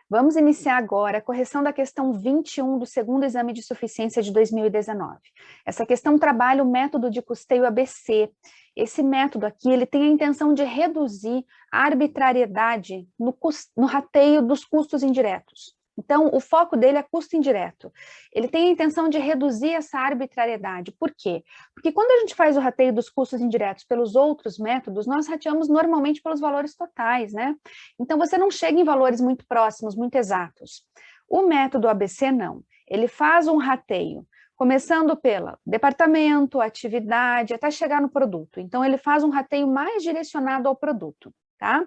Vamos iniciar agora a correção da questão 21 do segundo exame de suficiência de 2019. Essa questão trabalha o método de custeio ABC. Esse método aqui, ele tem a intenção de reduzir a arbitrariedade no rateio dos custos indiretos. Então, o foco dele é custo indireto. Ele tem a intenção de reduzir essa arbitrariedade. Por quê? Porque quando a gente faz o rateio dos custos indiretos pelos outros métodos, nós rateamos normalmente pelos valores totais, né? Então, você não chega em valores muito próximos, muito exatos. O método ABC, não. Ele faz um rateio, começando pelo departamento, atividade, até chegar no produto. Então, ele faz um rateio mais direcionado ao produto, tá?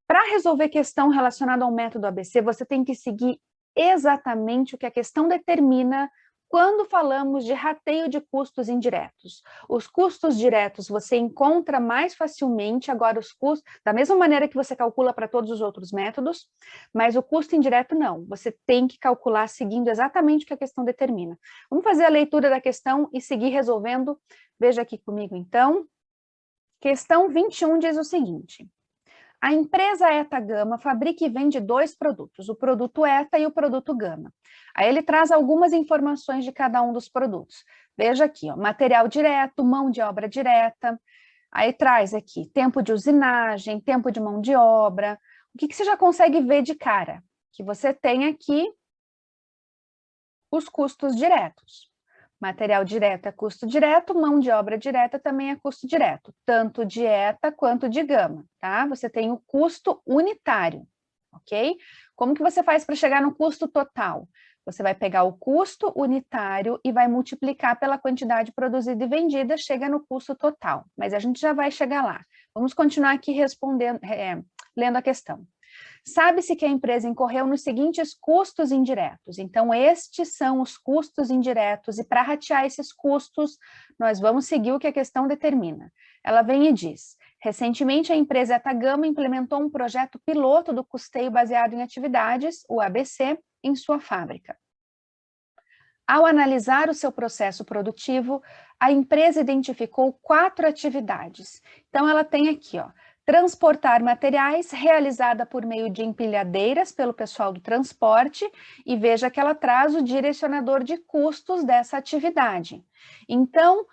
Para resolver questão relacionada ao método ABC, você tem que seguir exatamente o que a questão determina quando falamos de rateio de custos indiretos. Os custos diretos você encontra mais facilmente, agora os custos, da mesma maneira que você calcula para todos os outros métodos, mas o custo indireto não, você tem que calcular seguindo exatamente o que a questão determina. Vamos fazer a leitura da questão e seguir resolvendo. Veja aqui comigo então. Questão 21 diz o seguinte: a empresa ETA Gama fabrica e vende dois produtos, o produto ETA e o produto Gama. Aí ele traz algumas informações de cada um dos produtos. Veja aqui, ó, material direto, mão de obra direta. Aí traz aqui tempo de usinagem, tempo de mão de obra. O que você já consegue ver de cara? Que você tem aqui os custos diretos. Material direto é custo direto, mão de obra direta também é custo direto, tanto de ETA quanto de Gama, tá? Você tem o custo unitário, ok? Como que você faz para chegar no custo total? Você vai pegar o custo unitário e vai multiplicar pela quantidade produzida e vendida, chega no custo total, mas a gente já vai chegar lá. Vamos continuar aqui respondendo, lendo a questão. Sabe-se que a empresa incorreu nos seguintes custos indiretos. Então, estes são os custos indiretos, e para ratear esses custos, nós vamos seguir o que a questão determina. Ela vem e diz: recentemente a empresa ETA Gama implementou um projeto piloto do custeio baseado em atividades, o ABC, em sua fábrica. Ao analisar o seu processo produtivo, a empresa identificou 4 atividades. Então, ela tem aqui, ó, transportar materiais, realizada por meio de empilhadeiras pelo pessoal do transporte, e veja que ela traz o direcionador de custos dessa atividade. Então,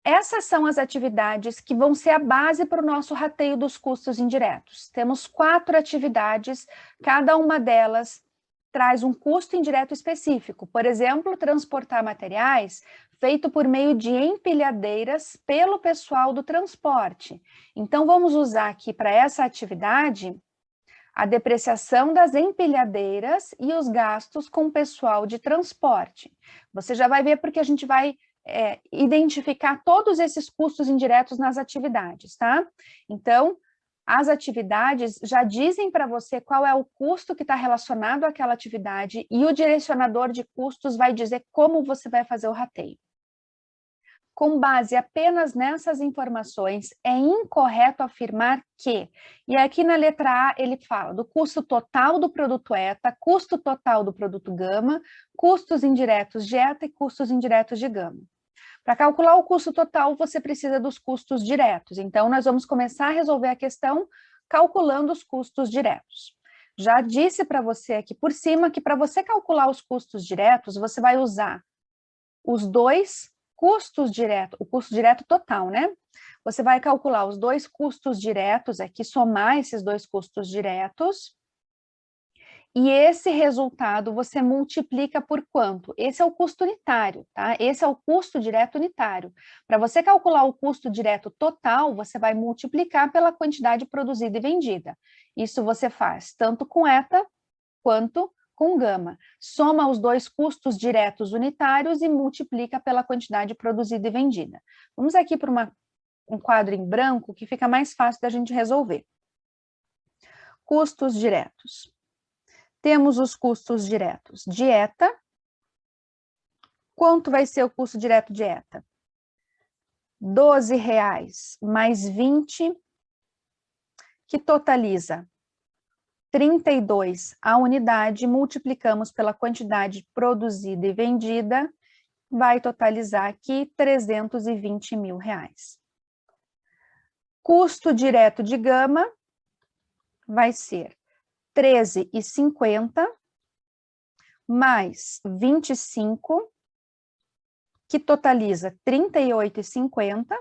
essas são as atividades que vão ser a base para o nosso rateio dos custos indiretos. Temos 4 atividades, cada uma delas traz um custo indireto específico. Por exemplo, transportar materiais feito por meio de empilhadeiras pelo pessoal do transporte. Então, vamos usar aqui para essa atividade a depreciação das empilhadeiras e os gastos com o pessoal de transporte. Você já vai ver porque a gente vai identificar todos esses custos indiretos nas atividades, tá? Então, as atividades já dizem para você qual é o custo que está relacionado àquela atividade e o direcionador de custos vai dizer como você vai fazer o rateio. Com base apenas nessas informações, é incorreto afirmar que, e aqui na letra A ele fala do custo total do produto ETA, custo total do produto Gama, custos indiretos de ETA e custos indiretos de Gama. Para calcular o custo total, você precisa dos custos diretos. Então, nós vamos começar a resolver a questão calculando os custos diretos. Já disse para você aqui por cima que para você calcular os custos diretos, você vai usar os dois custos diretos, o custo direto total, né? Você vai calcular os dois custos diretos aqui, somar esses dois custos diretos, e esse resultado você multiplica por quanto? Esse é o custo unitário, tá? Esse é o custo direto unitário. Para você calcular o custo direto total, você vai multiplicar pela quantidade produzida e vendida. Isso você faz tanto com ETA quanto com Gama. Soma os dois custos diretos unitários e multiplica pela quantidade produzida e vendida. Vamos aqui para um quadro em branco que fica mais fácil da gente resolver. Custos diretos. Temos os custos diretos de ETA. Quanto vai ser o custo direto de ETA? R$12 mais 20, que totaliza 32 a unidade, multiplicamos pela quantidade produzida e vendida, vai totalizar aqui R$320 mil. Custo direto de Gama vai ser 13,50 mais 25, que totaliza 38,50.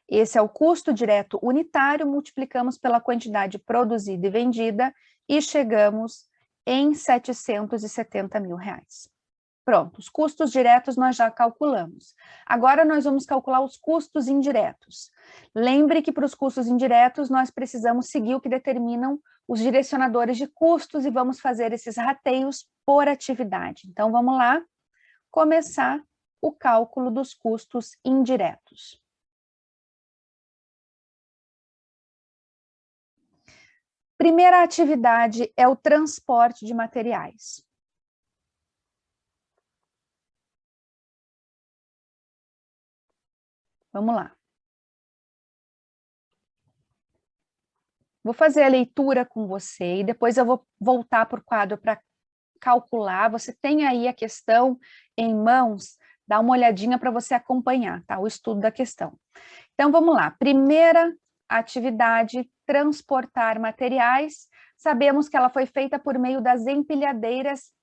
Esse é o custo direto unitário, multiplicamos pela quantidade produzida e vendida e chegamos em R$770 mil. Pronto, os custos diretos nós já calculamos. Agora nós vamos calcular os custos indiretos. Lembre que para os custos indiretos nós precisamos seguir o que determinam os direcionadores de custos e vamos fazer esses rateios por atividade. Então vamos lá começar o cálculo dos custos indiretos. Primeira atividade é o transporte de materiais. Vamos lá. Vou fazer a leitura com você e depois eu vou voltar para o quadro para calcular. Você tem aí a questão em mãos, dá uma olhadinha para você acompanhar, tá? O estudo da questão. Então, vamos lá. Primeira atividade, transportar materiais. Sabemos que ela foi feita por meio das empilhadeiras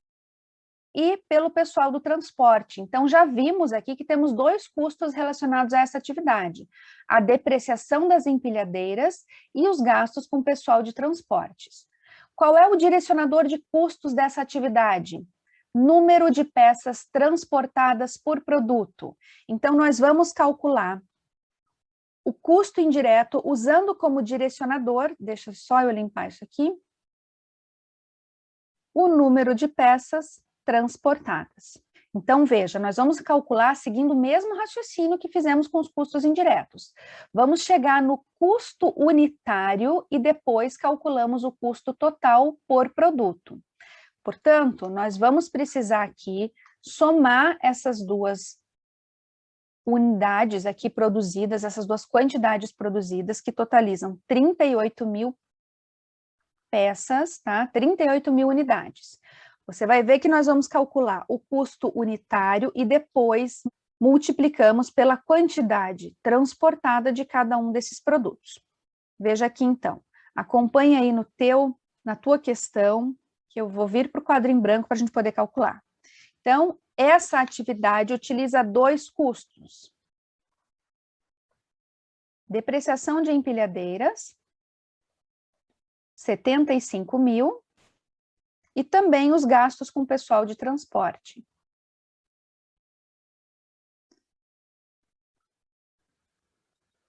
e pelo pessoal do transporte. Então, já vimos aqui que temos dois custos relacionados a essa atividade: a depreciação das empilhadeiras e os gastos com o pessoal de transportes. Qual é o direcionador de custos dessa atividade? Número de peças transportadas por produto. Então, nós vamos calcular o custo indireto usando como direcionador, deixa só eu limpar isso aqui, o número de peças transportadas. Então, veja, nós vamos calcular seguindo o mesmo raciocínio que fizemos com os custos indiretos. Vamos chegar no custo unitário e depois calculamos o custo total por produto. Portanto, nós vamos precisar aqui somar essas duas unidades aqui produzidas, essas duas quantidades produzidas, que totalizam 38 mil peças, tá? 38 mil unidades. Você vai ver que nós vamos calcular o custo unitário e depois multiplicamos pela quantidade transportada de cada um desses produtos. Veja aqui então, acompanha aí na tua questão, que eu vou vir para o quadro em branco para a gente poder calcular. Então, essa atividade utiliza dois custos: depreciação de empilhadeiras, 75 mil, e também os gastos com o pessoal de transporte.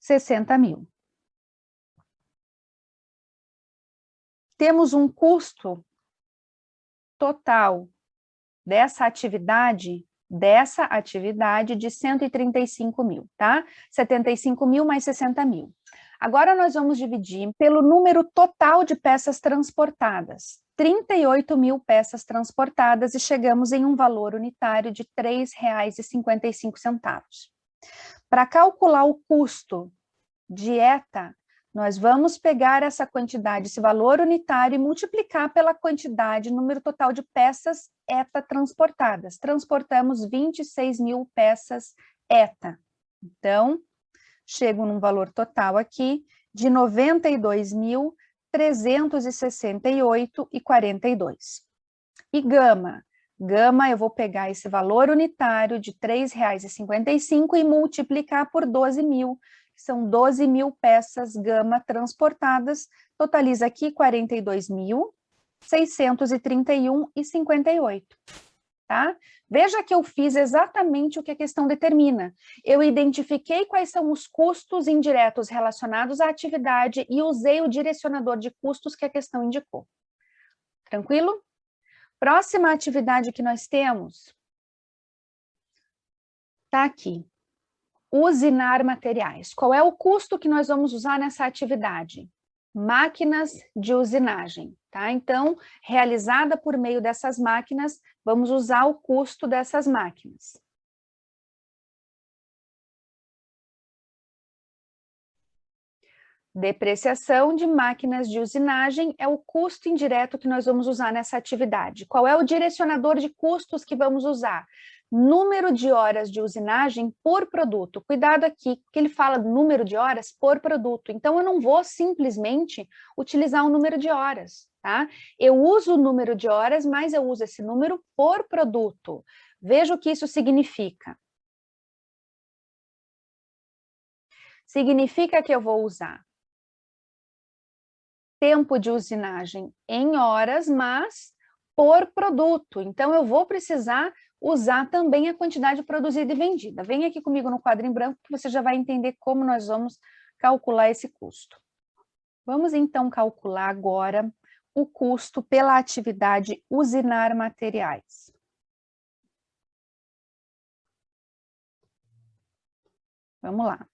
R$60 mil. Temos um custo total dessa atividade de 135 mil, tá? 75 mil mais 60 mil. Agora nós vamos dividir pelo número total de peças transportadas. 38 mil peças transportadas e chegamos em um valor unitário de R$ 3,55. Para calcular o custo de ETA, nós vamos pegar essa quantidade, esse valor unitário, e multiplicar pela quantidade, número total de peças ETA transportadas. Transportamos 26 mil peças ETA. Então, chego num valor total aqui de R$ 92.368,42. E gama? Gama, eu vou pegar esse valor unitário de R$ 3,55 e multiplicar por 12 mil, que são 12 mil peças gama transportadas, totaliza aqui 42.631,58, tá? Veja que eu fiz exatamente o que a questão determina. Eu identifiquei quais são os custos indiretos relacionados à atividade e usei o direcionador de custos que a questão indicou. Tranquilo? Próxima atividade que nós temos está aqui. Usinar materiais. Qual é o custo que nós vamos usar nessa atividade? Máquinas de usinagem, tá? Então, realizada por meio dessas máquinas, vamos usar o custo dessas máquinas. Depreciação de máquinas de usinagem é o custo indireto que nós vamos usar nessa atividade. Qual é o direcionador de custos que vamos usar? Número de horas de usinagem por produto. Cuidado aqui, que ele fala do número de horas por produto. Então, eu não vou simplesmente utilizar o número de horas, tá? Eu uso o número de horas, mas eu uso esse número por produto. Veja o que isso significa. Significa que eu vou usar tempo de usinagem em horas, mas por produto. Então, eu vou precisar usar também a quantidade produzida e vendida. Vem aqui comigo no quadro em branco, que você já vai entender como nós vamos calcular esse custo. Vamos, então, calcular agora o custo pela atividade usinar materiais. Vamos lá.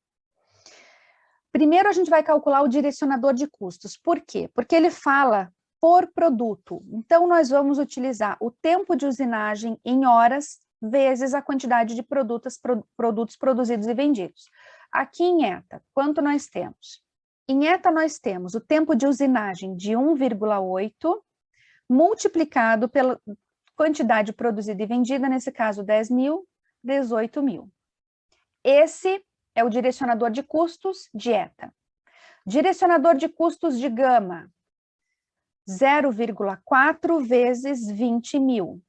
Primeiro, a gente vai calcular o direcionador de custos. Por quê? Porque ele fala por produto. Então, nós vamos utilizar o tempo de usinagem em horas vezes a quantidade de produtos produzidos e vendidos. Aqui em ETA, quanto nós temos? Em ETA, nós temos o tempo de usinagem de 1,8 multiplicado pela quantidade produzida e vendida, nesse caso 10 mil, 18 mil. Esse é o direcionador de custos de ETA. Direcionador de custos de gama, 0,4 vezes 20 mil,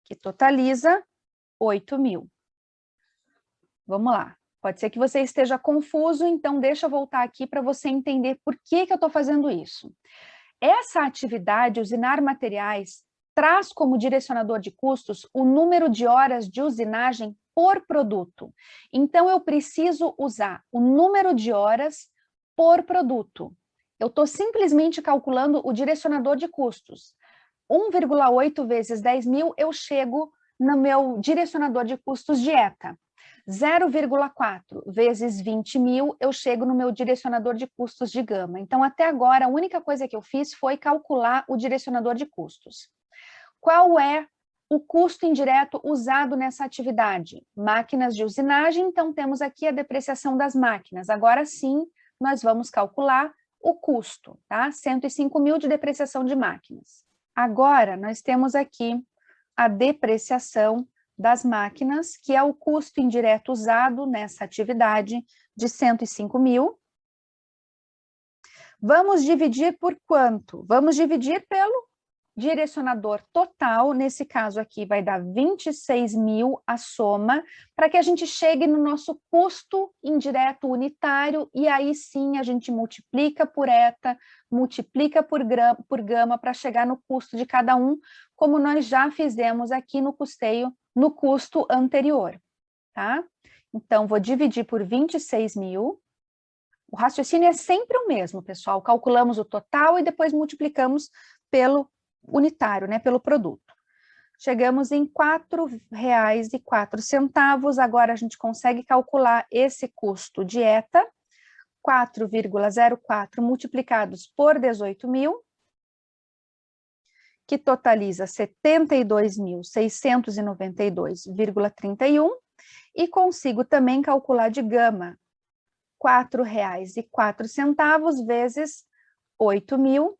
que totaliza 8 mil. Vamos lá. Pode ser que você esteja confuso, então deixa eu voltar aqui para você entender por que eu estou fazendo isso. Essa atividade, usinar materiais, traz como direcionador de custos o número de horas de usinagem por produto. Então, eu preciso usar o número de horas por produto. Eu estou simplesmente calculando o direcionador de custos. 1,8 vezes 10 mil, eu chego no meu direcionador de custos de ETA. 0,4 vezes 20 mil, eu chego no meu direcionador de custos de gama. Então, até agora, a única coisa que eu fiz foi calcular o direcionador de custos. Qual é o custo indireto usado nessa atividade? Máquinas de usinagem, então temos aqui a depreciação das máquinas. Agora sim, nós vamos calcular o custo, tá? 105 mil de depreciação de máquinas. Agora, nós temos aqui a depreciação das máquinas, que é o custo indireto usado nessa atividade de 105 mil. Vamos dividir por quanto? Vamos dividir pelo direcionador total, nesse caso aqui vai dar 26 mil a soma, para que a gente chegue no nosso custo indireto unitário, e aí sim a gente multiplica por ETA, multiplica por gama, para chegar no custo de cada um, como nós já fizemos aqui no custeio, no custo anterior, tá? Então, vou dividir por 26 mil, o raciocínio é sempre o mesmo, pessoal, calculamos o total e depois multiplicamos pelo unitário, né, pelo produto. Chegamos em R$ 4,04, agora a gente consegue calcular esse custo de ETA, 4,04 multiplicados por 18 mil, que totaliza 72.692,31, e consigo também calcular de gama, R$ 4,04 vezes 8 mil,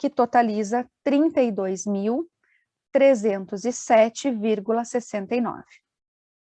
que totaliza 32.307,69,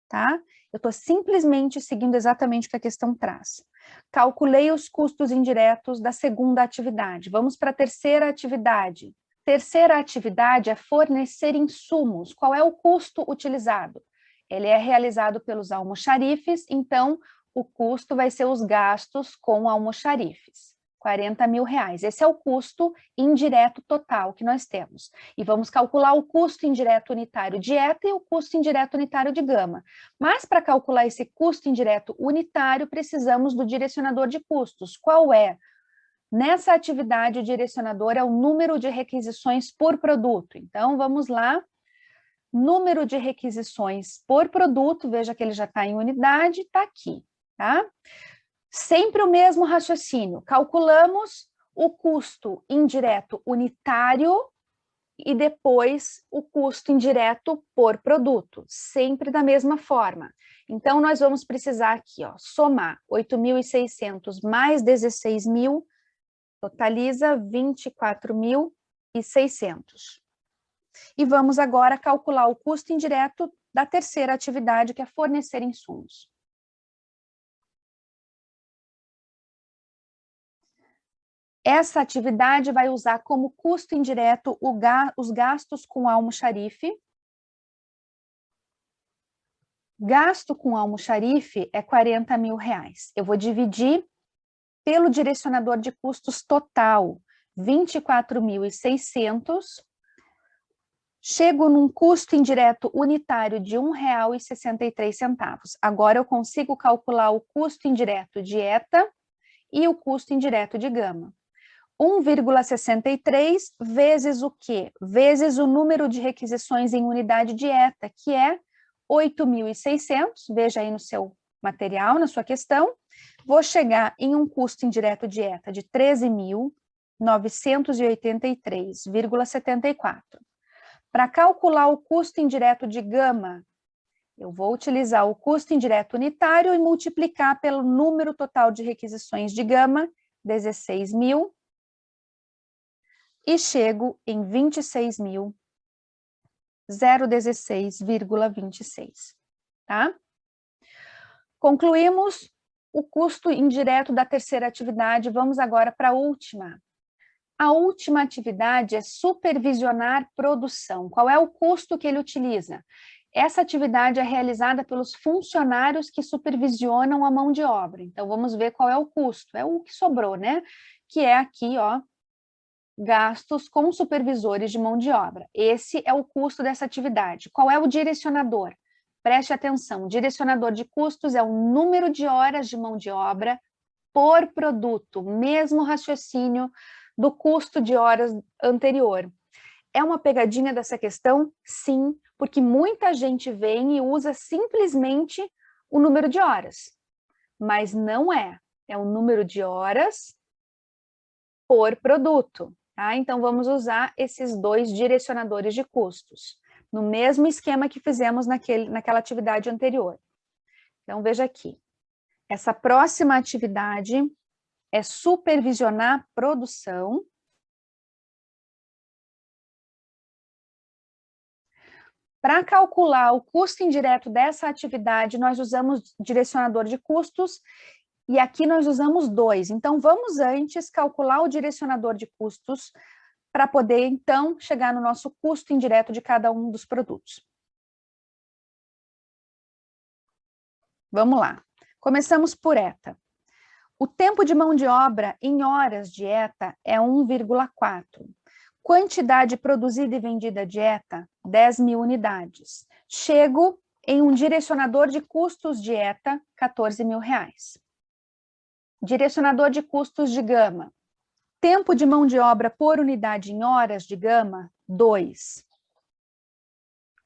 tá? Eu estou simplesmente seguindo exatamente o que a questão traz. Calculei os custos indiretos da segunda atividade. Vamos para a terceira atividade. Terceira atividade é fornecer insumos. Qual é o custo utilizado? Ele é realizado pelos almoxarifes, então o custo vai ser os gastos com almoxarifes. R$ 40 mil. Esse é o custo indireto total que nós temos. E vamos calcular o custo indireto unitário de ETA e o custo indireto unitário de gama. Mas para calcular esse custo indireto unitário, precisamos do direcionador de custos. Qual é? Nessa atividade, o direcionador é o número de requisições por produto. Então, vamos lá. Número de requisições por produto, veja que ele já está em unidade, está aqui, tá? Sempre o mesmo raciocínio, calculamos o custo indireto unitário e depois o custo indireto por produto, sempre da mesma forma. Então, nós vamos precisar aqui, ó, somar 8.600 mais 16 mil, totaliza 24.600. E vamos agora calcular o custo indireto da terceira atividade, que é fornecer insumos. Essa atividade vai usar como custo indireto os gastos com almoxarife. Gasto com almoxarife é R$40.000. Eu vou dividir pelo direcionador de custos total, 24.600. Chego num custo indireto unitário de R$1,63. Agora eu consigo calcular o custo indireto de ETA e o custo indireto de gama. 1,63 vezes o quê? Vezes o número de requisições em unidade de ETA, que é 8.600, veja aí no seu material, na sua questão, vou chegar em um custo indireto de ETA de 13.983,74. Para calcular o custo indireto de gama, eu vou utilizar o custo indireto unitário e multiplicar pelo número total de requisições de gama, 16.000, e chego em 26.016,26, tá? Concluímos o custo indireto da terceira atividade, vamos agora para a última. A última atividade é supervisionar produção. Qual é o custo que ele utiliza? Essa atividade é realizada pelos funcionários que supervisionam a mão de obra. Então, vamos ver qual é o custo. É o que sobrou, né? Que é aqui, ó, gastos com supervisores de mão de obra. Esse é o custo dessa atividade. Qual é o direcionador? Preste atenção, o direcionador de custos é o número de horas de mão de obra por produto, mesmo raciocínio do custo de horas anterior. É uma pegadinha dessa questão? Sim, porque muita gente vem e usa simplesmente o número de horas, mas não é. É o número de horas por produto, tá? Então, vamos usar esses dois direcionadores de custos, no mesmo esquema que fizemos naquela atividade anterior. Então, veja aqui. Essa próxima atividade é supervisionar produção. Para calcular o custo indireto dessa atividade, nós usamos direcionador de custos e aqui nós usamos dois. Então, vamos antes calcular o direcionador de custos para poder, então, chegar no nosso custo indireto de cada um dos produtos. Vamos lá. Começamos por ETA. O tempo de mão de obra em horas de ETA é 1,4. Quantidade produzida e vendida de ETA, 10.000 unidades. Chego em um direcionador de custos de ETA, R$14.000. Direcionador de custos de gama. Tempo de mão de obra por unidade em horas de gama, 2.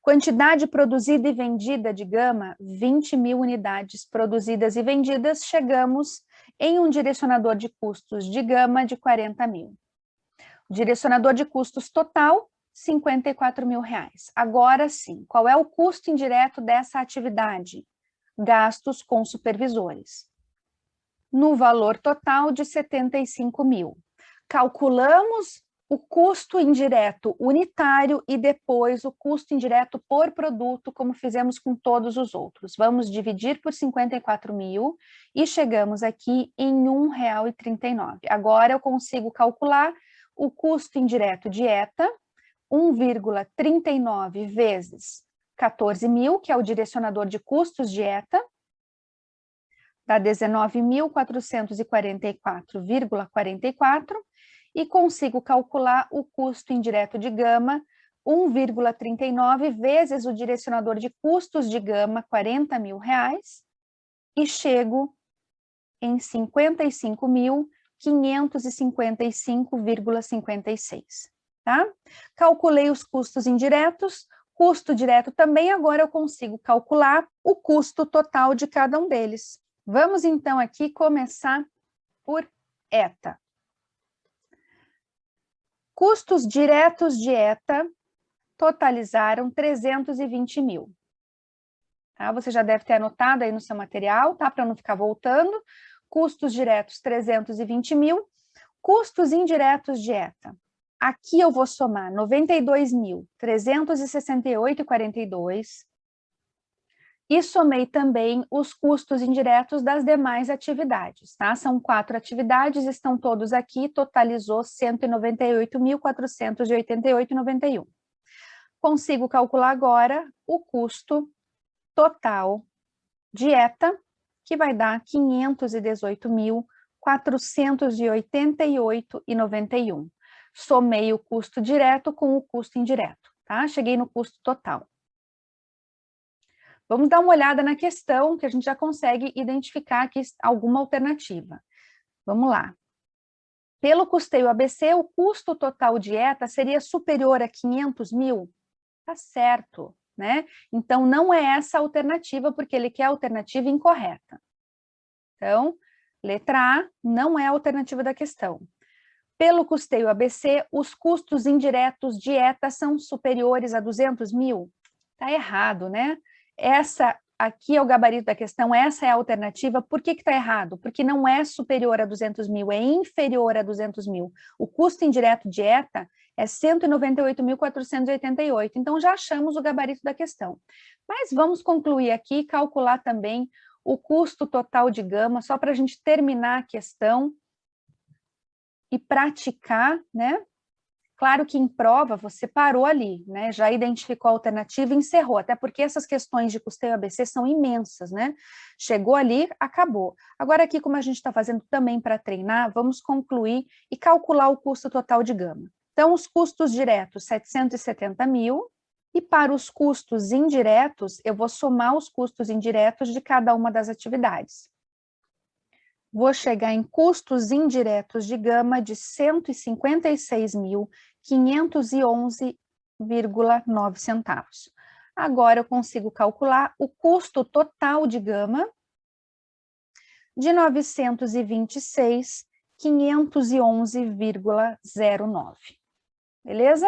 Quantidade produzida e vendida de gama, 20.000 unidades produzidas e vendidas, chegamos em um direcionador de custos de gama de 40.000. Direcionador de custos total, R$54.000. Agora sim, qual é o custo indireto dessa atividade? Gastos com supervisores. No valor total de 75.000. Calculamos o custo indireto unitário e depois o custo indireto por produto, como fizemos com todos os outros. Vamos dividir por 54.000 e chegamos aqui em R$1,39. Agora eu consigo calcular o custo indireto de ETA, 1,39 vezes 14.000, que é o direcionador de custos de ETA, dá 19.444,44, e consigo calcular o custo indireto de gama, 1,39 vezes o direcionador de custos de gama, R$40.000, e chego em 55.555,56, tá? Calculei os custos indiretos, custo direto também, agora eu consigo calcular o custo total de cada um deles. Vamos então aqui começar por ETA. Custos diretos de ETA totalizaram 320.000. Tá? Você já deve ter anotado aí no seu material, tá? Para não ficar voltando. Custos diretos 320.000. Custos indiretos de ETA. Aqui eu vou somar 92.368,42 E somei também os custos indiretos das demais atividades, tá? São 4 atividades, estão todos aqui, totalizou R$ 198.488,91. Consigo calcular agora o custo total dieta, que vai dar R$ 518.488,91. Somei o custo direto com o custo indireto, tá? Cheguei no custo total. Vamos dar uma olhada na questão, que a gente já consegue identificar aqui alguma alternativa. Vamos lá. Pelo custeio ABC, o custo total dieta seria superior a 500 mil? Tá certo, né? Então, não é essa a alternativa, porque ele quer a alternativa incorreta. Então, letra A não é a alternativa da questão. Pelo custeio ABC, os custos indiretos dieta são superiores a 200 mil? Tá errado, né? Essa aqui é o gabarito da questão, essa é a alternativa. Por que que tá errado? Porque não é superior a 200 mil, é inferior a 200 mil. O custo indireto dieta é 198.488, então já achamos o gabarito da questão. Mas vamos concluir aqui e calcular também o custo total de gama, só para a gente terminar a questão e praticar, né? Claro que em prova você parou ali, né? Já identificou a alternativa e encerrou, até porque essas questões de custeio ABC são imensas, né? Chegou ali, acabou. Agora aqui, como a gente está fazendo também para treinar, vamos concluir e calcular o custo total de gama. Então, os custos diretos, 770 mil, e para os custos indiretos, eu vou somar os custos indiretos de cada uma das atividades. Vou chegar em custos indiretos de gama de R$ 156.511,09 centavos. Agora eu consigo calcular o custo total de gama de R$ 926.511,09. Beleza?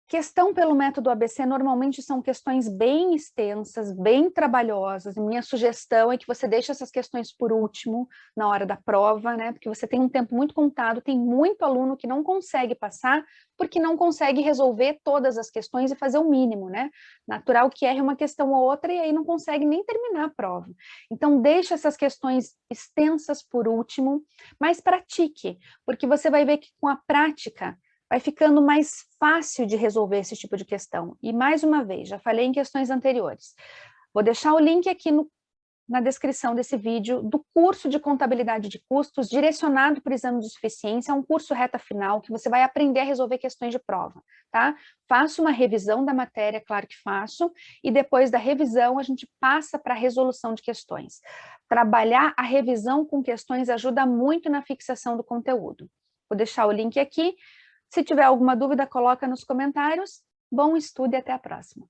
Questão pelo método ABC normalmente são questões bem extensas, bem trabalhosas. Minha sugestão é que você deixe essas questões por último, na hora da prova, né? Porque você tem um tempo muito contado, tem muito aluno que não consegue passar, porque não consegue resolver todas as questões e fazer o mínimo, né? Natural que erre uma questão ou outra e aí não consegue nem terminar a prova. Então, deixe essas questões extensas por último, mas pratique, porque você vai ver que com a prática, vai ficando mais fácil de resolver esse tipo de questão. E mais uma vez, já falei em questões anteriores, vou deixar o link aqui na descrição desse vídeo do curso de contabilidade de custos direcionado para o exame de suficiência, é um curso reta final que você vai aprender a resolver questões de prova, tá? Faço uma revisão da matéria, claro que faço, e depois da revisão a gente passa para a resolução de questões. Trabalhar a revisão com questões ajuda muito na fixação do conteúdo. Vou deixar o link aqui. Se tiver alguma dúvida, coloca nos comentários. Bom estudo e até a próxima.